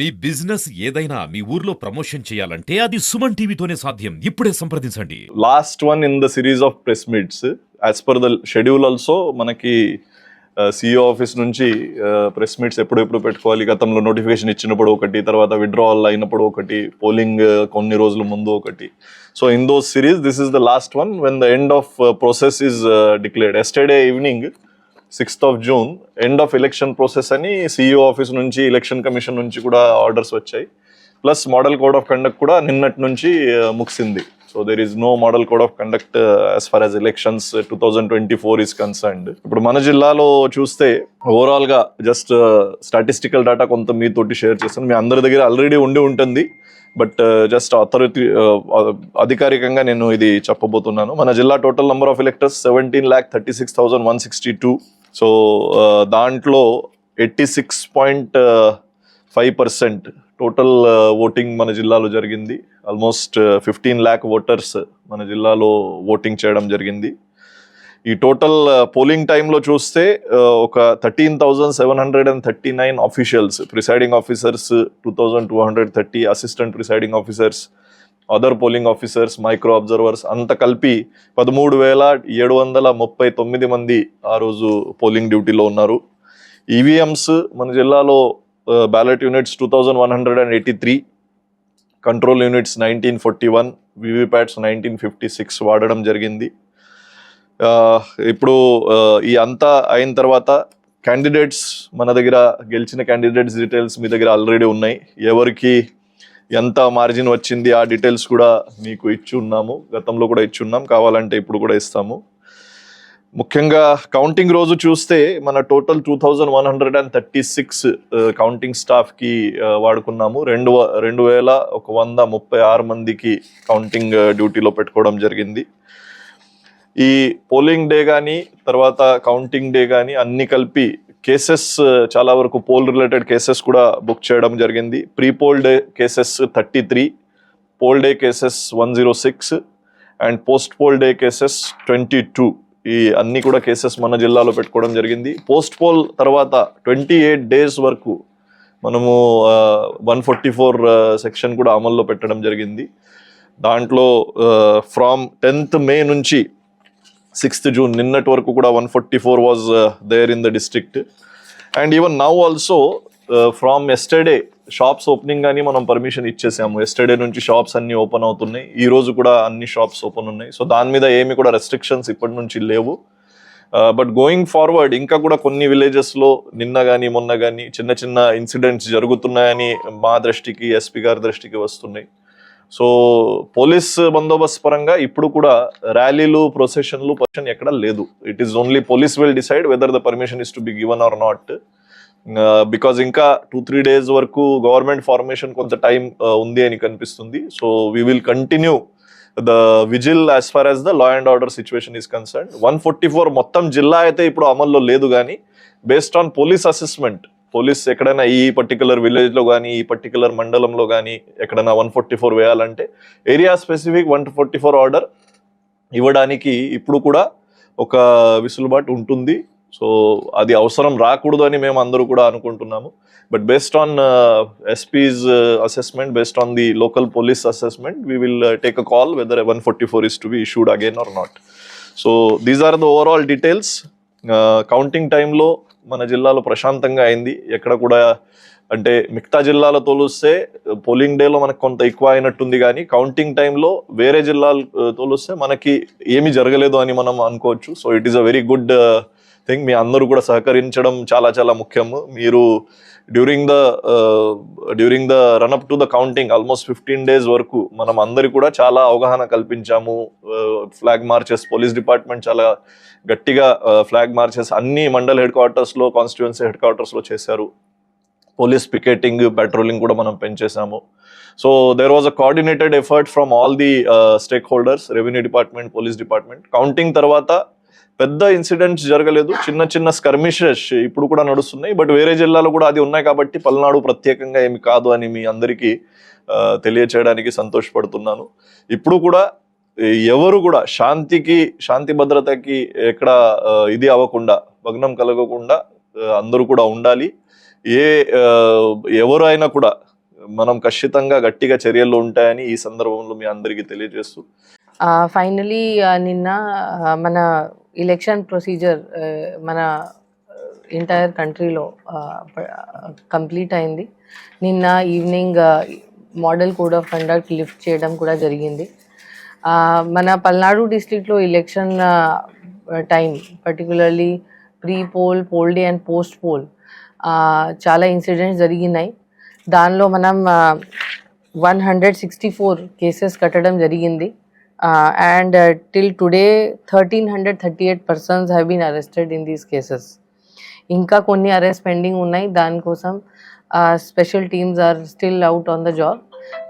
మీ business ఏదైనా మీ ఊర్లో promotion చేయాలంటే అది సుమన్ టీవీతోనే సాధ్యం. ఇప్పుడే సంప్రదించండి. Last one in the series of press meets as per the schedule also మనకి సిఇఓ ఆఫీస్ నుంచి ప్రెస్ మీట్స్ ఎప్పుడెప్పుడు పెట్టుకోవాలి, గతంలో నోటిఫికేషన్ ఇచ్చినప్పుడు ఒకటి, తర్వాత విత్డ్రావల్ అయినప్పుడు ఒకటి, పోలింగ్ కొన్ని రోజుల ముందు ఒకటి. So in those series this is the last one when the end of process is declared. Yesterday evening 6th of June end of election process అని సిఇఓ ఆఫీస్ నుంచి, ఎలక్షన్ కమిషన్ నుంచి కూడా ఆర్డర్స్ వచ్చాయి. Plus model code of conduct కూడా నిన్నటి నుంచి ముగిసింది. So there is no model code of conduct as far as elections 2024 is concerned. ఇప్పుడు మన జిల్లాలో చూస్తే ఓవరాల్ గా జస్ట్ స్టాటిస్టికల్ డేటా కొంత మీతోటి షేర్ చేస్తాను. మీ అందరి దగ్గర ఆల్రెడీ ఉండి ఉంటుంది, బట్ జస్ట్ అధికారికంగా నేను ఇది చెప్పబోతున్నాను. మన జిల్లా total number of electors 17,36,162. So దాంట్లో 86.5% టోటల్ ఓటింగ్ మన జిల్లాలో జరిగింది. ఆల్మోస్ట్ 15 lakh ఓటర్స్ మన జిల్లాలో ఓటింగ్ చేయడం జరిగింది. ఈ టోటల్ పోలింగ్ టైంలో చూస్తే ఒక 13,739 officials, presiding officers 2,230, assistant presiding officers, other polling officers, micro observers అంత కలిపి 13,739 మంది ఆ రోజు పోలింగ్ డ్యూటీలో ఉన్నారు. ఈవీఎంస్ మన జిల్లాలో ballot units 2,183, control units 1941, VVPATs 1956 వాడడం జరిగింది. ఇప్పుడు ఈ అంతా అయిన తర్వాత క్యాండిడేట్స్ మన దగ్గర, గెలిచిన క్యాండిడేట్స్ డీటెయిల్స్ మీ దగ్గర ఆల్రెడీ ఉన్నాయి. ఎవరికి ఎంత మార్జిన్ వచ్చింది ఆ డీటెయిల్స్ కూడా మీకు ఇచ్చి ఉన్నాము, గతంలో కూడా ఇచ్చి ఉన్నాం, కావాలంటే ఇప్పుడు కూడా ఇస్తాము. ముఖ్యంగా కౌంటింగ్ రోజు చూస్తే మన టోటల్ 2,136 కౌంటింగ్ స్టాఫ్కి వాడుకున్నాము. 2,136 మందికి కౌంటింగ్ డ్యూటీలో పెట్టుకోవడం జరిగింది. ఈ పోలింగ్ డే కానీ తర్వాత కౌంటింగ్ డే కానీ అన్ని కలిపి కేసెస్ చాలా వరకు పోల్ రిలేటెడ్ కేసెస్ కూడా బుక్ చేయడం జరిగింది. Pre poll day cases 33, pole day cases 106 and post poll day cases 22. ఈ అన్ని కూడా కేసెస్ మన జిల్లాలో పెట్టుకోవడం జరిగింది. పోస్ట్ పోల్ తర్వాత 28 days వరకు మనము 144 సెక్షన్ కూడా అమల్లో పెట్టడం జరిగింది. దాంట్లో ఫ్రమ్ 10th May నుంచి 6th June నిన్నటి వరకు కూడా 144 was there in the district. And even now also from yesterday shops opening కానీ మనం పర్మిషన్ ఇచ్చేసాము. ఎస్టర్డే నుంచి షాప్స్ అన్ని ఓపెన్ అవుతున్నాయి. ఈ రోజు కూడా అన్ని షాప్స్ ఓపెన్ ఉన్నాయి. సో దాని మీద ఏమి కూడా రెస్ట్రిక్షన్స్ ఇప్పటి నుంచి లేవు. బట్ గోయింగ్ ఫార్వర్డ్ ఇంకా కూడా కొన్ని విలేజెస్లో నిన్న కానీ మొన్న కానీ చిన్న చిన్న ఇన్సిడెంట్స్ జరుగుతున్నాయని మా దృష్టికి, ఎస్పీ గారి దృష్టికి వస్తున్నాయి. సో పోలీస్ బందోబస్తు పరంగా ఇప్పుడు కూడా ర్యాలీలు, ప్రొసెషన్లు పర్మిషన్ ఎక్కడ లేదు. It is only police will decide whether the permission is to be given or not. Because ఇంకా 2-3 days వరకు గవర్నమెంట్ ఫార్మేషన్ కొంత టైం ఉంది అని కనిపిస్తుంది. So we will continue the vigil as far as the law and order situation is concern. 144 మొత్తం జిల్లా అయితే ఇప్పుడు అమల్లో లేదు, కానీ based on police assessment, police ఎక్కడైనా ఈ పర్టికులర్ విలేజ్లో కానీ ఈ పర్టికులర్ మండలంలో కానీ ఎక్కడైనా 144 వేయాలంటే ఏరియా స్పెసిఫిక్ 144 ఆర్డర్ ఇవ్వడానికి ఇప్పుడు కూడా ఒక విసులుబాటు ఉంటుంది. సో అది అవసరం రాకూడదు అని మేము అందరూ కూడా అనుకుంటున్నాము. But based on SPs assessment, based on the local police assessment, we will take a call whether 144 is to be issued again or not. So these are the overall details. Counting టైంలో మన జిల్లాలో ప్రశాంతంగా అయింది. ఎక్కడ కూడా అంటే మిగతా జిల్లాలో తోలిస్తే పోలింగ్ డేలో మనకు కొంత ఎక్కువ అయినట్టుంది, కానీ కౌంటింగ్ టైంలో వేరే జిల్లాలు తోలిస్తే మనకి ఏమీ జరగలేదు అని మనం అనుకోవచ్చు. So it is a very good thing. మీ అందరూ కూడా సహకరించడం చాలా చాలా ముఖ్యము. మీరు during the run up to the counting almost 15 days వరకు మనం అందరి కూడా చాలా అవగాహన కల్పించాము. ఫ్లాగ్ మార్చెస్, పోలీస్ డిపార్ట్మెంట్ చాలా గట్టిగా ఫ్లాగ్ మార్చెస్ అన్ని మండల్ హెడ్ క్వార్టర్స్లో, కాన్స్టిట్యుయెన్సీ హెడ్ క్వార్టర్స్లో చేశారు. పోలీస్ పికెటింగ్, పెట్రోలింగ్ కూడా మనం పెంచేసాము. So there was a coordinated effort from all the stakeholders, revenue department, police department. Counting తర్వాత పెద్ద ఇన్సిడెంట్స్ జరగలేదు. చిన్న చిన్న స్కర్మిషెస్ ఇప్పుడు కూడా నడుస్తున్నాయి, బట్ వేరే జిల్లాలో కూడా అది ఉన్నాయి కాబట్టి పల్నాడు ప్రత్యేకంగా ఏమి కాదు అని మీ అందరికీ తెలియచేయడానికి సంతోషపడుతున్నాను. ఇప్పుడు కూడా ఎవరు కూడా శాంతి భద్రతకి ఎక్కడ ఇది అవ్వకుండా, భగ్నం కలగకుండా అందరూ కూడా ఉండాలి. ఎవరు అయినా కూడా మనం ఖచ్చితంగా గట్టిగా చర్యలు ఉంటాయని ఈ సందర్భంలో మీ అందరికీ తెలియజేస్తూ ఫైనలీ నిన్న మన ఎలక్షన్ ప్రొసీజర్ మన ఎంటైర్ కంట్రీలో కంప్లీట్ అయింది. నిన్న evening model code of conduct lift చేయడం కూడా జరిగింది. మన పల్నాడు డిస్ట్రిక్ట్లో election time particularly pre poll, pole day and post poll చాలా ఇన్సిడెంట్స్ జరిగినాయి. దానిలో మనం 164 కేసెస్ కట్టడం జరిగింది. And till today 1338 persons have been arrested in these cases. ఇంకా కొన్ని అరెస్ట్ పెండింగ్ ఉన్నాయి. దానికోసం special teams are still out on the job.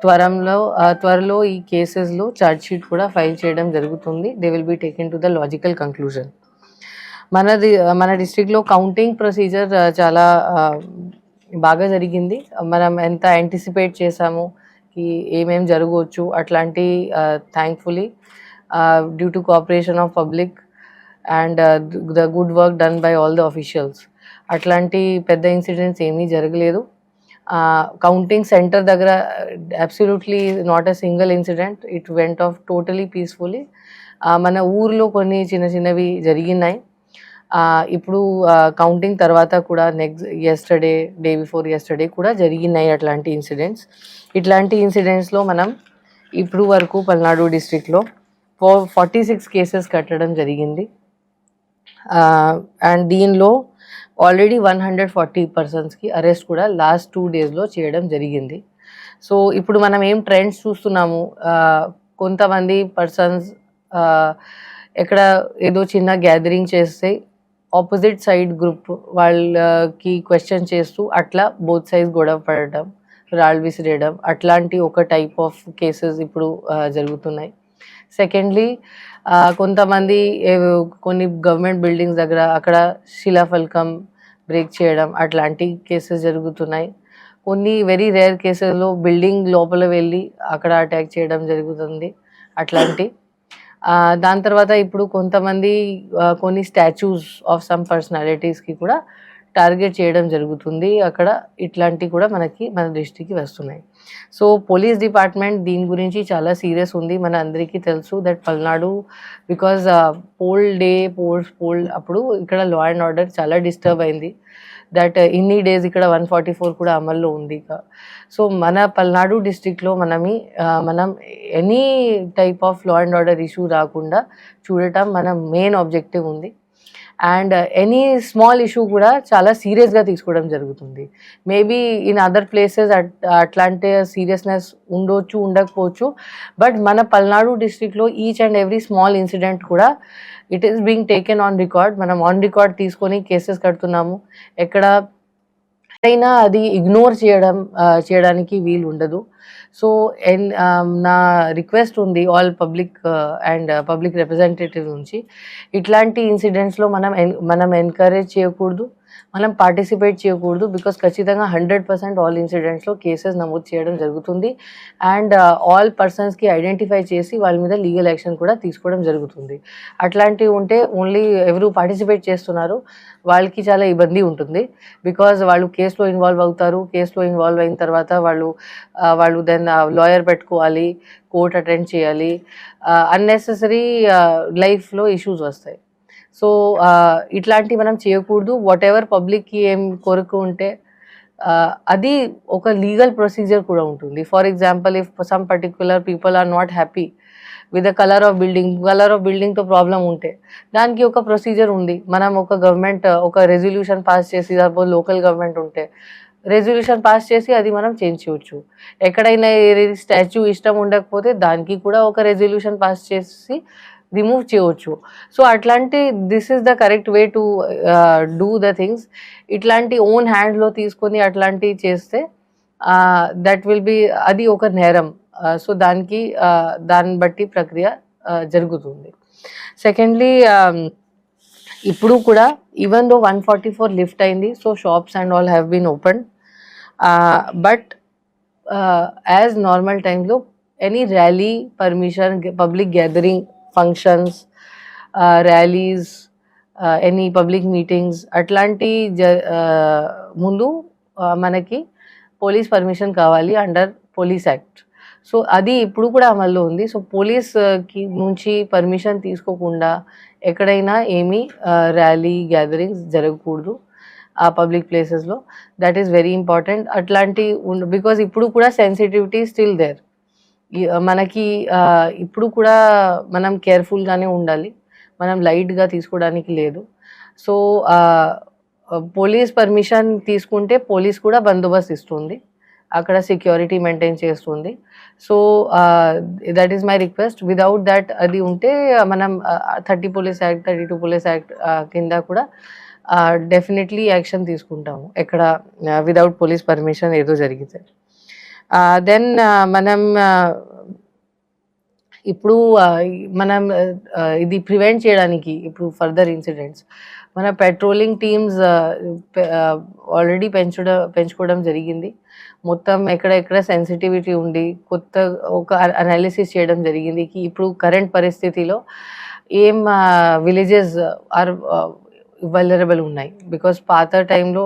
త్వరలో ఈ కేసెస్లో ఛార్జ్ షీట్ కూడా ఫైల్ చేయడం జరుగుతుంది. They will be taken to the logical conclusion. మన డిస్ట్రిక్ట్లో కౌంటింగ్ ప్రొసీజర్ చాలా బాగా జరిగింది. మనం ఎంత యాంటిసిపేట్ చేసాము ఏమేం జరగవచ్చు అట్లాంటి thankfully due to cooperation of public and the good work done by all the officials అట్లాంటి పెద్ద ఇన్సిడెంట్స్ ఏమీ జరగలేదు. కౌంటింగ్ సెంటర్ దగ్గర absolutely not a single incident. It went off totally peacefully. మన ఊర్లో కొన్ని చిన్నవి జరిగినాయి. ఇప్పుడు కౌంటింగ్ తర్వాత కూడా నెక్స్ట్ డే బిఫోర్ యెస్టర్డే కూడా జరిగినాయి అట్లాంటి ఇన్సిడెంట్స్. ఇట్లాంటి ఇన్సిడెంట్స్లో మనం ఇప్పుడు వరకు పల్నాడు డిస్ట్రిక్ట్లో 46 కేసెస్ కట్టడం జరిగింది. అండ్ దీనిలో ఆల్రెడీ 140 పర్సన్స్కి అరెస్ట్ కూడా లాస్ట్ 2 డేస్లో చేయడం జరిగింది. సో ఇప్పుడు మనం ఏం ట్రెండ్స్ చూస్తున్నాము, కొంతమంది పర్సన్స్ ఎక్కడ ఏదో చిన్న గ్యాదరింగ్ చేస్తే ఆపోజిట్ సైడ్ గ్రూప్ వాళ్ళకి క్వశ్చన్ చేస్తూ అట్లా బోత్ సైడ్స్ గొడవ పడటం, రాళ్ళు విసిరేయడం అట్లాంటి ఒక టైప్ ఆఫ్ కేసెస్ ఇప్పుడు జరుగుతున్నాయి. సెకండ్లీ కొంతమంది కొన్ని గవర్నమెంట్ బిల్డింగ్స్ దగ్గర అక్కడ శిలాఫలకం బ్రేక్ చేయడం అట్లాంటి కేసెస్ జరుగుతున్నాయి. కొన్ని వెరీ రేర్ కేసెస్లో బిల్డింగ్ లోపల వెళ్ళి అక్కడ అటాక్ చేయడం జరుగుతుంది అట్లాంటి. దాని తర్వాత ఇప్పుడు కొంతమంది కొన్ని స్టాచ్యూస్ ఆఫ్ సమ్ పర్సనాలిటీస్కి కూడా టార్గెట్ చేయడం జరుగుతుంది అక్కడ. ఇట్లాంటివి కూడా మన దృష్టికి వస్తున్నాయి. సో పోలీస్ డిపార్ట్మెంట్ దీని గురించి చాలా సీరియస్ ఉంది. మన అందరికీ తెలుసు దట్ పల్నాడు బికాజ్ పోల్ అప్పుడు ఇక్కడ లా అండ్ ఆర్డర్ చాలా డిస్టర్బ్ అయింది. దట్ ఇన్ని డేస్ ఇక్కడ 144 కూడా అమల్లో ఉంది. సో మన పల్నాడు డిస్ట్రిక్ట్లో మనం any type of law and order issue రాకుండా చూడటం మన మెయిన్ ఆబ్జెక్టివ్ ఉంది. అండ్ ఎనీ స్మాల్ ఇష్యూ కూడా చాలా సీరియస్గా తీసుకోవడం జరుగుతుంది. మేబీ ఇన్ అదర్ ప్లేసెస్ అట్లాంటి సీరియస్నెస్ ఉండకపోవచ్చు. బట్ మన పల్నాడు డిస్ట్రిక్ట్లో each and every small incident కూడా it is being taken on record. మనం ఆన్ రికార్డ్ తీసుకొని కేసెస్ కడుతున్నాము. ఎక్కడైనా అది ఇగ్నోర్ చేయడానికి వీలు ఉండదు. సో నా రిక్వెస్ట్ ఉంది all public and public representative నుంచి, ఇట్లాంటి ఇన్సిడెంట్స్లో మనం ఎంకరేజ్ చేయకూడదు, మనం పార్టిసిపేట్ చేయకూడదు. బికాస్ ఖచ్చితంగా 100% ఆల్ ఇన్సిడెంట్స్లో కేసెస్ నమోదు చేయడం జరుగుతుంది. అండ్ ఆల్ పర్సన్స్కి ఐడెంటిఫై చేసి వాళ్ళ మీద లీగల్ యాక్షన్ కూడా తీసుకోవడం జరుగుతుంది. అట్లాంటివి ఉంటే ఓన్లీ ఎవరు పార్టిసిపేట్ చేస్తున్నారు వాళ్ళకి చాలా ఇబ్బంది ఉంటుంది. బికాజ్ వాళ్ళు కేసులో ఇన్వాల్వ్ అవుతారు. కేసులో ఇన్వాల్వ్ అయిన తర్వాత వాళ్ళు దెన్ లాయర్ పెట్టుకోవాలి, కోర్ట్ అటెండ్ చేయాలి, అన్నెసెసరీ లైఫ్లో ఇష్యూస్ వస్తాయి. సో ఇట్లాంటివి మనం చేయకూడదు. వాట్ ఎవర్ పబ్లిక్కి ఏం కొరకు ఉంటే అది ఒక లీగల్ ప్రొసీజర్ కూడా ఉంటుంది. For example if some particular people are not happy with the colour of బిల్డింగ్తో ప్రాబ్లం ఉంటే దానికి ఒక ప్రొసీజర్ ఉంది. మనం ఒక రెజల్యూషన్ పాస్ చేసి, సపోజ్ లోకల్ గవర్నమెంట్ ఉంటే రెజల్యూషన్ పాస్ చేసి అది మనం చేంజ్ చేయవచ్చు. ఎక్కడైనా స్టాచ్యూ ఇష్టం ఉండకపోతే దానికి కూడా ఒక రెజల్యూషన్ పాస్ చేసి రిమూవ్ చేయవచ్చు. సో అట్లాంటి this is the correct way to do the things. ఇట్లాంటి ఓన్ హ్యాండ్లో తీసుకొని అట్లాంటివి చేస్తే దట్ విల్ బి అది ఒక నేరం. సో దాన్ని బట్టి ప్రక్రియ జరుగుతుంది. సెకండ్లీ ఇప్పుడు కూడా ఈవెన్ దో 144 లిఫ్ట్ అయింది, so shops and all have been open. But as normal టైంలో any rally permission, public gathering, functions, rallies, any public meetings అట్లాంటి ముందు మనకి పోలీస్ పర్మిషన్ కావాలి అండర్ పోలీస్ యాక్ట్. సో అది ఇప్పుడు కూడా అమల్లో ఉంది. సో పోలీస్‌కి నుంచి పర్మిషన్ తీసుకోకుండా ఎక్కడైనా ఏమీ ర్యాలీ, గ్యాదరింగ్స్ జరగకూడదు ఆ పబ్లిక్ ప్లేసెస్‌లో. That is very important. అట్లాంటి బికాజ్ ఇప్పుడు కూడా సెన్సిటివిటీ స్టిల్ దేర్. మనకి ఇప్పుడు కూడా మనం కేర్‌ఫుల్‌గానే ఉండాలి. మనం లైట్‌గా తీసుకోవడానికి లేదు. సో పోలీస్ పర్మిషన్ తీసుకుంటే పోలీస్ కూడా బందోబస్తు ఇస్తుంది. అక్కడ సెక్యూరిటీ మెయింటైన్ చేస్తుంది. So that is my request. Without that అది ఉంటే మనం 30 పోలీస్ యాక్ట్, 32 పోలీస్ యాక్ట్ కింద కూడా డెఫినెట్లీ యాక్షన్ తీసుకుంటాము. ఎక్కడ వితౌట్ పోలీస్ పర్మిషన్ ఏదో జరిగితే. దెన్ మనం ఇప్పుడు మనం ఇది ప్రివెంట్ చేయడానికి ఇప్పుడు ఫర్దర్ ఇన్సిడెంట్స్ మన పెట్రోలింగ్ టీమ్స్ ఆల్రెడీ పెంచుకోవడం జరిగింది. మొత్తం ఎక్కడెక్కడ సెన్సిటివిటీ ఉండి కొత్త ఒక అనాలిసిస్ చేయడం జరిగింది కి ఇప్పుడు కరెంట్ పరిస్థితిలో ఏం విలేజెస్ ఆర్ వల్నరబుల్ ఉన్నాయి. బికాస్ పాత టైంలో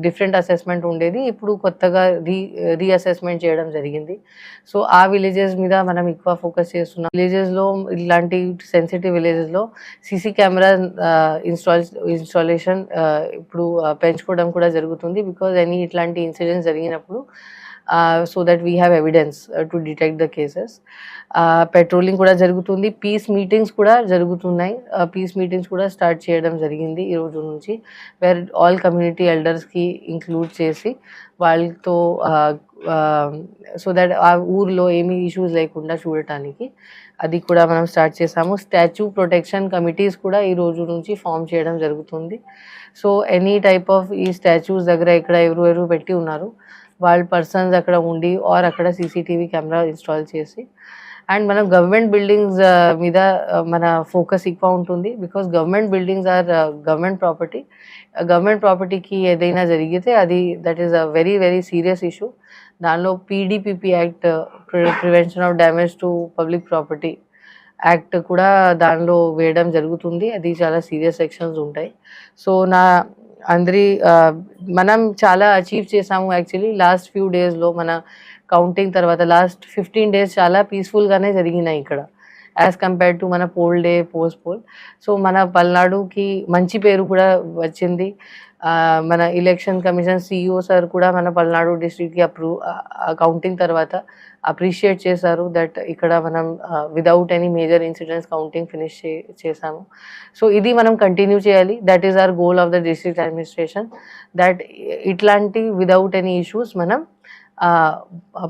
డిఫరెంట్ అసెస్మెంట్ ఉండేది. ఇప్పుడు కొత్తగా రీఅసెస్మెంట్ చేయడం జరిగింది. సో ఆ విలేజెస్ మీద మనం ఎక్కువ ఫోకస్ చేస్తున్నాం. విలేజెస్లో ఇలాంటి సెన్సిటివ్ విలేజెస్లో సీసీ కెమెరా ఇన్స్టాలేషన్ ఇప్పుడు పెంచుకోవడం కూడా జరుగుతుంది. బికాజ్ ఇట్లాంటి ఇన్సిడెంట్స్ జరిగినప్పుడు so that we have evidence to detect the cases. Patrolling కూడా జరుగుతుంది. పీస్ మీటింగ్స్ కూడా జరుగుతున్నాయి. పీస్ మీటింగ్స్ కూడా స్టార్ట్ చేయడం జరిగింది ఈ రోజు నుంచి. వేర్ ఆల్ కమ్యూనిటీ ఎల్డర్స్కి ఇంక్లూడ్ చేసి వాళ్ళతో సో దట్ ఆ ఊర్లో ఏమీ ఇష్యూస్ లేకుండా చూడటానికి అది కూడా మనం స్టార్ట్ చేసాము. స్టాచ్యూ ప్రొటెక్షన్ కమిటీస్ కూడా ఈ రోజు నుంచి ఫామ్ చేయడం జరుగుతుంది. సో ఎనీ టైప్ ఆఫ్ ఈ స్టాచ్యూస్ దగ్గర ఇక్కడ ఎవరు పెట్టి ఉన్నారు వాళ్ళ పర్సన్స్ అక్కడ ఉండి ఆర్ అక్కడ సీసీటీవీ కెమెరా ఇన్స్టాల్ చేసి అండ్ మనం గవర్నమెంట్ బిల్డింగ్స్ మీద మన ఫోకస్ ఎక్కువ ఉంటుంది. Because government buildings are government property. గవర్నమెంట్ ప్రాపర్టీకి ఏదైనా జరిగితే అది that is a very very serious issue. దానిలో PDPP act, prevention of damage to public property act కూడా దానిలో వేయడం జరుగుతుంది. అది చాలా సీరియస్ సెక్షన్స్ ఉంటాయి. సో మనం చాలా అచీవ్ చేసాము యాక్చువల్లీ లాస్ట్ ఫ్యూ డేస్లో. మన కౌంటింగ్ తర్వాత లాస్ట్ 15 days చాలా పీస్ఫుల్గానే జరిగినాయి ఇక్కడ యాజ్ కంపేర్డ్ టు మన పోస్ట్ పోల్. సో మన పల్నాడుకి మంచి పేరు కూడా వచ్చింది. మన ఎలక్షన్ కమిషన్ సిఇఓ సార్ కూడా మన పల్నాడు డిస్ట్రిక్ట్కి కౌంటింగ్ తర్వాత అప్రిషియేట్ చేశారు దట్ ఇక్కడ మనం without any major incidents counting finish చేసాము. సో ఇది మనం కంటిన్యూ చేయాలి. That is our goal of the district administration that ఇట్లాంటి విదౌట్ ఎనీ ఇష్యూస్ మనం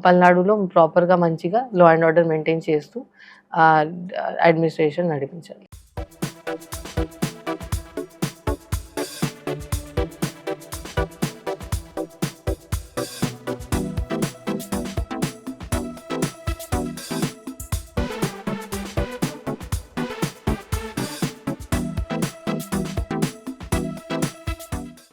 పల్నాడులో ప్రాపర్గా మంచిగా లా అండ్ ఆర్డర్ మెయింటైన్ చేస్తూ అడ్మినిస్ట్రేషన్ నడిపించాలి.